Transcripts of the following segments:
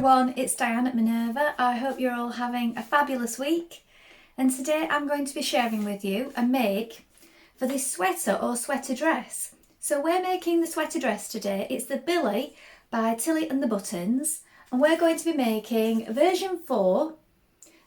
everyone, it's Dianne at Minerva. I hope you're all having a fabulous week, and today I'm going to be sharing with you a make for this sweater or sweater dress. So we're making the sweater dress today. It's the Billie by Tilly and the Buttons, and we're going to be making version 4,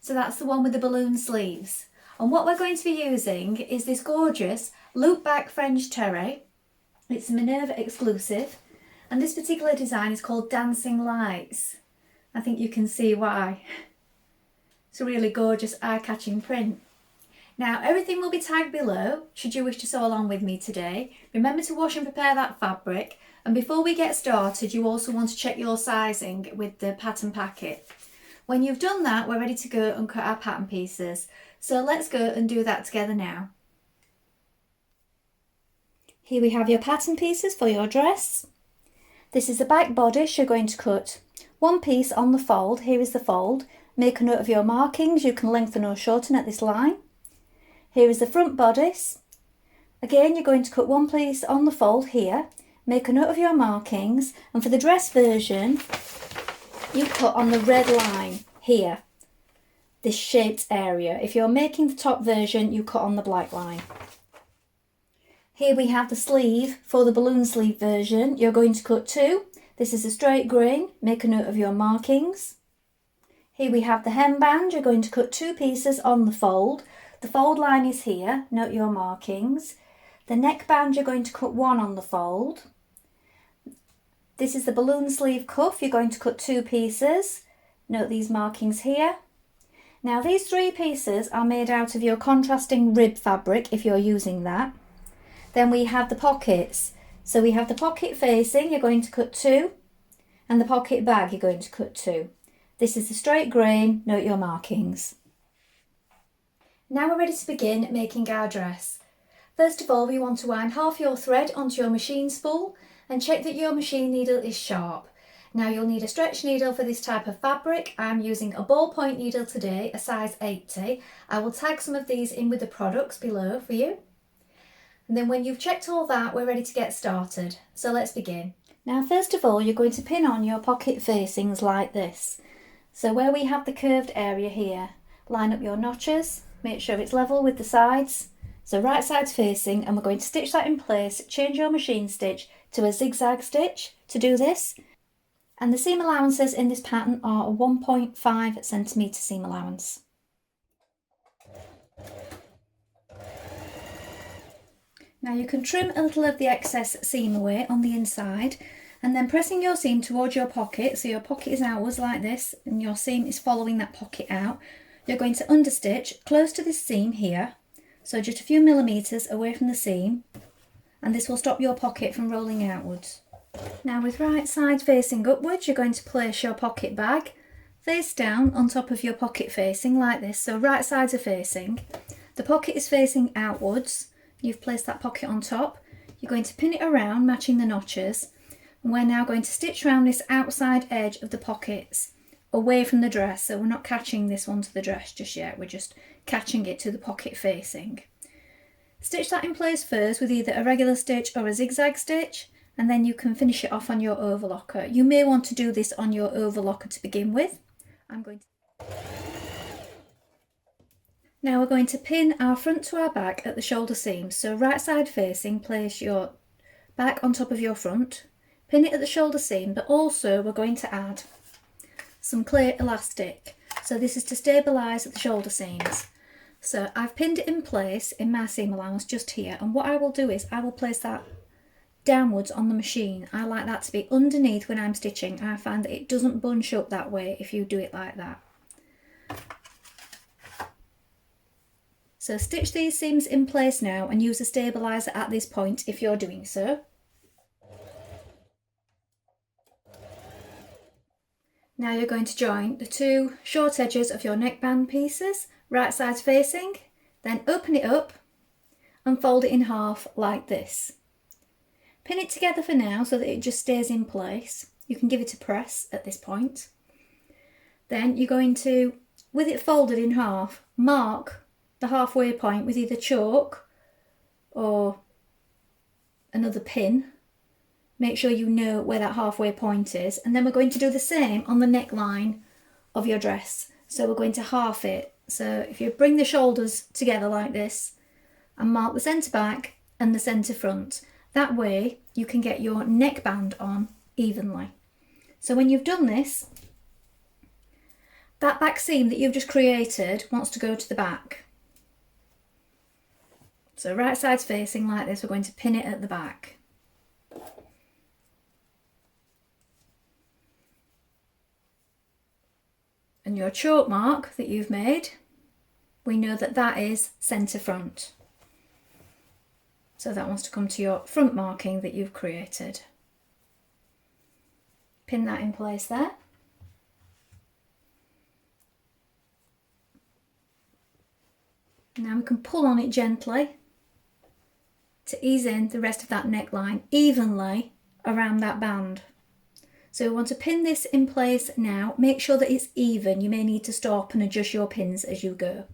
so that's the one with the balloon sleeves. And what we're going to be using is this gorgeous loop back French terry. It's a Minerva exclusive. And this particular design is called Dancing Lights. I think you can see why. It's a really gorgeous eye-catching print. Now everything will be tagged below should you wish to sew along with me today. Remember to wash and prepare that fabric, and before we get started you also want to check your sizing with the pattern packet. When you've done that, we're ready to go and cut our pattern pieces. So let's go and do that together now. Here we have your pattern pieces for your dress. This is the back bodice. You're going to cut one piece on the fold. Here is the fold. Make a note of your markings. You can lengthen or shorten at this line. Here is the front bodice. Again, you're going to cut one piece on the fold here. Make a note of your markings. And for the dress version, you cut on the red line here, this shaped area. If you're making the top version, you cut on the black line. Here we have the sleeve for the balloon sleeve version. You're going to cut 2. This is a straight grain. Make a note of your markings. Here we have the hemband. You're going to cut 2 pieces on the fold. The fold line is here. Note your markings. The neckband, you're going to cut 1 on the fold. This is the balloon sleeve cuff. You're going to cut 2 pieces. Note these markings here. Now these 3 pieces are made out of your contrasting rib fabric if you're using that. Then we have the pockets. So we have the pocket facing, you're going to cut 2, and the pocket bag, you're going to cut 2. This is the straight grain, note your markings. Now we're ready to begin making our dress. First of all, we want to wind half your thread onto your machine spool and check that your machine needle is sharp. Now you'll need a stretch needle for this type of fabric. I'm using a ballpoint needle today, a size 80. I will tag some of these in with the products below for you. And then when you've checked all that, we're ready to get started. So let's begin. Now first of all, you're going to pin on your pocket facings like this. So where we have the curved area here, line up your notches, make sure it's level with the sides. So right side's facing, and we're going to stitch that in place. Change your machine stitch to a zigzag stitch to do this. And the seam allowances in this pattern are a 1.5 centimetre seam allowance. Now you can trim a little of the excess seam away on the inside, and then pressing your seam towards your pocket, so your pocket is outwards like this and your seam is following that pocket out, you're going to understitch close to this seam here, so just a few millimetres away from the seam, and this will stop your pocket from rolling outwards. Now with right side facing upwards, you're going to place your pocket bag face down on top of your pocket facing like this, so right sides are facing, the pocket is facing outwards. You've placed that pocket on top. You're going to pin it around, matching the notches. And we're now going to stitch around this outside edge of the pockets away from the dress. So we're not catching this one to the dress just yet. We're just catching it to the pocket facing. Stitch that in place first with either a regular stitch or a zigzag stitch, and then you can finish it off on your overlocker. You may want to do this on your overlocker to begin with. Now we're going to pin our front to our back at the shoulder seam. So right side facing, place your back on top of your front, pin it at the shoulder seam, but also we're going to add some clear elastic. So this is to stabilise at the shoulder seams. So I've pinned it in place in my seam allowance just here, and what I will do is I will place that downwards on the machine. I like that to be underneath when I'm stitching. I find that it doesn't bunch up that way if you do it like that. So stitch these seams in place now and use a stabiliser at this point if you're doing so. Now you're going to join the 2 short edges of your neckband pieces, right sides facing, then open it up and fold it in half like this. Pin it together for now so that it just stays in place. You can give it a press at this point. Then you're going to, with it folded in half, mark the halfway point with either chalk or another pin make sure you know where that halfway point is, and then we're going to do the same on the neckline of your dress. So we're going to half it. So if you bring the shoulders together like this and mark the centre back and the centre front, that way you can get your neckband on evenly. So when you've done this, that back seam that you've just created wants to go to the back. So right side's facing like this, we're going to pin it at the back. And your choke mark that you've made, we know that that is centre front. So that wants to come to your front marking that you've created. Pin that in place there. Now we can pull on it gently to ease in the rest of that neckline evenly around that band. So we want to pin this in place now. Make sure that it's even. You may need to stop and adjust your pins as you go.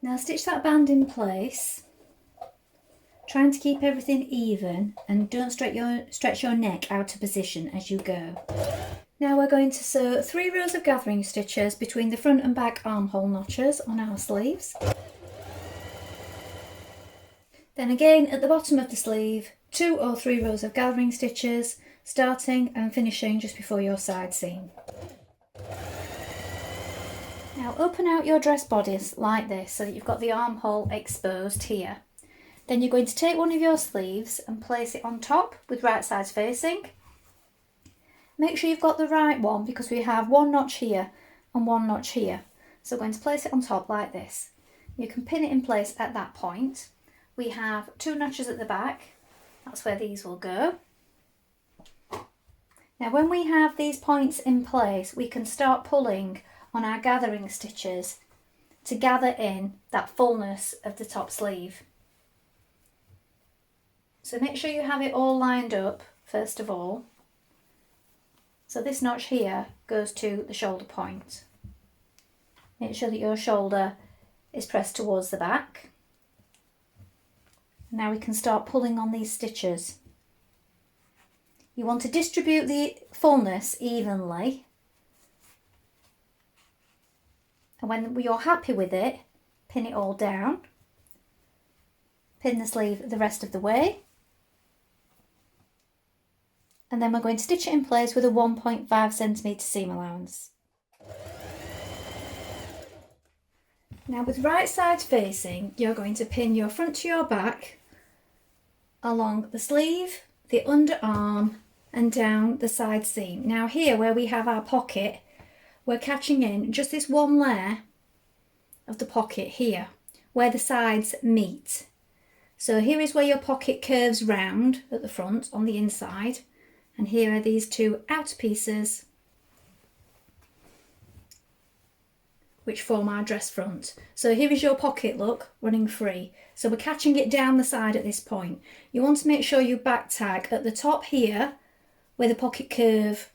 Now stitch that band in place, trying to keep everything even, and don't stretch your neck out of position as you go. Now we're going to sew 3 rows of gathering stitches between the front and back armhole notches on our sleeves. Then again at the bottom of the sleeve, 2 or 3 rows of gathering stitches, starting and finishing just before your side seam. Now open out your dress bodice like this so that you've got the armhole exposed here. Then you're going to take one of your sleeves and place it on top with right sides facing. Make sure you've got the right one because we have 1 notch here and 1 notch here. So we're going to place it on top like this. You can pin it in place at that point. We have 2 notches at the back. That's where these will go. Now when we have these points in place, we can start pulling on our gathering stitches to gather in that fullness of the top sleeve. So make sure you have it all lined up first of all. So this notch here goes to the shoulder point. Make sure that your shoulder is pressed towards the back. Now we can start pulling on these stitches. You want to distribute the fullness evenly. And when you're happy with it, pin it all down. Pin the sleeve the rest of the way. And then we're going to stitch it in place with a 1.5cm seam allowance. Now with right side facing, you're going to pin your front to your back along the sleeve, the underarm and down the side seam. Now here where we have our pocket, we're catching in just this one layer of the pocket here where the sides meet. So here is where your pocket curves round at the front on the inside. And here are these 2 outer pieces which form our dress front. So here is your pocket look running free. So we're catching it down the side at this point. You want to make sure you back tag at the top here where the pocket curve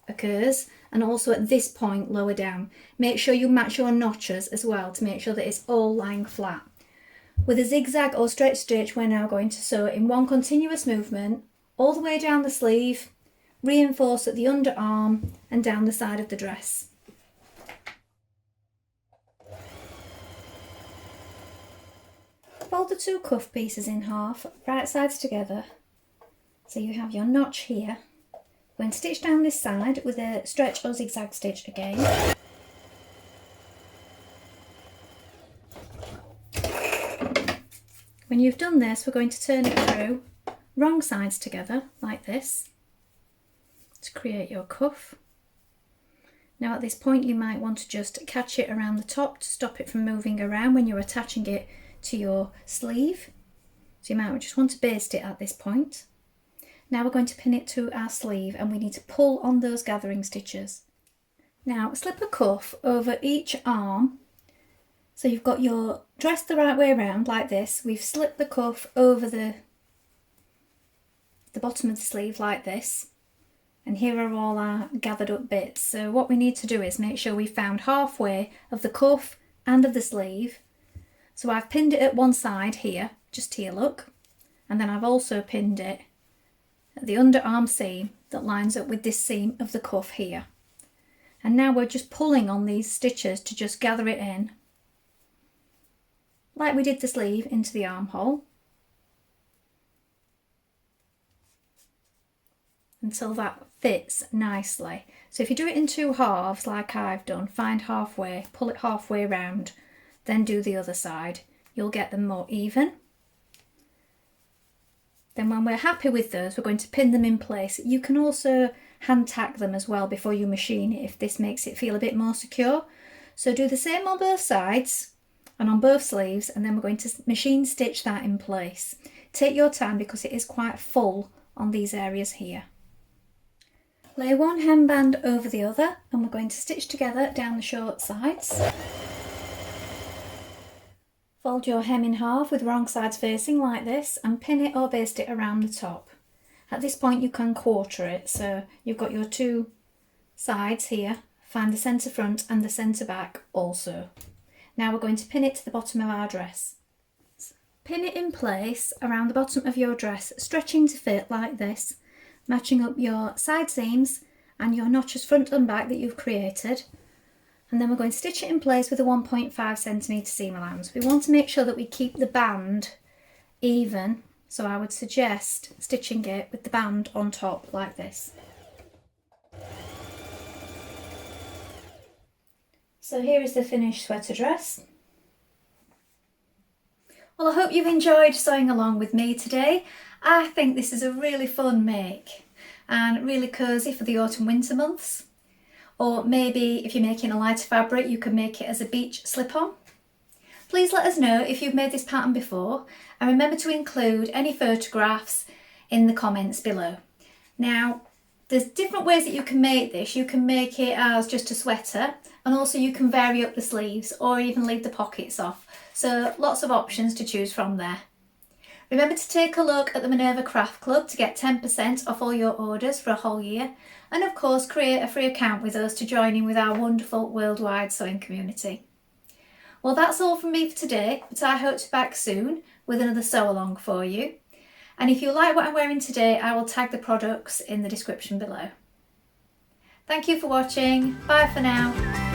occurs and also at this point lower down. Make sure you match your notches as well to make sure that it's all lying flat. With a zigzag or straight stitch, we're now going to sew in one continuous movement all the way down the sleeve, reinforce at the underarm and down the side of the dress. Fold the 2 cuff pieces in half, right sides together, so you have your notch here. We're going to stitch down this side with a stretch or zigzag stitch again. When you've done this, we're going to turn it through wrong sides together like this to create your cuff. Now at this point you might want to just catch it around the top to stop it from moving around when you're attaching it to your sleeve. So you might just want to baste it at this point. Now we're going to pin it to our sleeve and we need to pull on those gathering stitches. Now slip a cuff over each arm. So you've got your dress the right way around like this. We've slipped the cuff over the bottom of the sleeve like this. And here are all our gathered up bits. So what we need to do is make sure we found halfway of the cuff and of the sleeve. So I've pinned it at one side here, just here look. And then I've also pinned it at the underarm seam that lines up with this seam of the cuff here. And now we're just pulling on these stitches to just gather it in, like we did the sleeve, into the armhole, until that fits nicely. So if you do it in 2 halves like I've done, find halfway, pull it halfway round, then do the other side. You'll get them more even. Then when we're happy with those, we're going to pin them in place. You can also hand tack them as well before you machine it if this makes it feel a bit more secure. So do the same on both sides and on both sleeves, and then we're going to machine stitch that in place. Take your time because it is quite full on these areas here. Lay one hemband over the other and we're going to stitch together down the short sides. Fold your hem in half with wrong sides facing like this and pin it or baste it around the top. At this point you can quarter it, so you've got your 2 sides here, find the centre front and the centre back also. Now we're going to pin it to the bottom of our dress. Pin it in place around the bottom of your dress, stretching to fit like this, matching up your side seams and your notches front and back that you've created. And then we're going to stitch it in place with a 1.5cm seam allowance. We want to make sure that we keep the band even, so I would suggest stitching it with the band on top like this. So here is the finished sweater dress. Well, I hope you've enjoyed sewing along with me today. I think this is a really fun make and really cosy for the autumn winter months. Or maybe if you're making a lighter fabric, you can make it as a beach slip-on. Please let us know if you've made this pattern before, and remember to include any photographs in the comments below. Now, there's different ways that you can make this. You can make it as just a sweater, and also you can vary up the sleeves or even leave the pockets off. So lots of options to choose from there. Remember to take a look at the Minerva Craft Club to get 10% off all your orders for a whole year, and of course create a free account with us to join in with our wonderful worldwide sewing community. Well, that's all from me for today, but I hope to be back soon with another sew along for you. And if you like what I'm wearing today, I will tag the products in the description below. Thank you for watching. Bye for now.